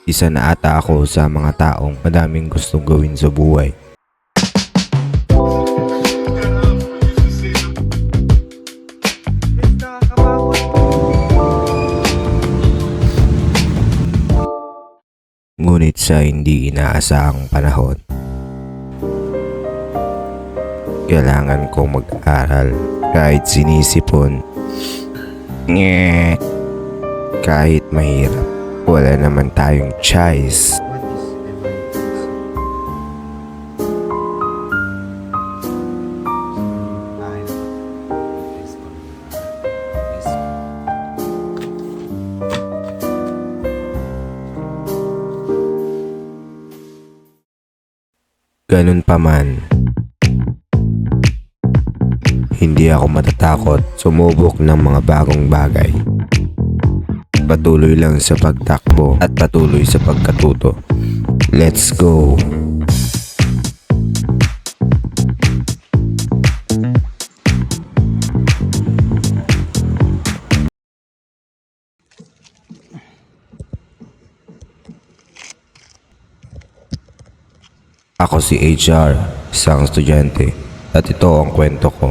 Isa na ata ako sa mga taong madaming gustong gawin sa buhay. Ngunit sa hindi inaasahang panahon, kailangan kong mag-aral kahit sinisipon. Kahit mahirap, wala naman tayong choice. Ganun pa man, hindi ako matatakot sumubok ng mga bagong bagay. Patuloy lang sa pagtakbo at patuloy sa pagkatuto. Let's go! Ako si HR, isang estudyante, at ito ang kwento ko.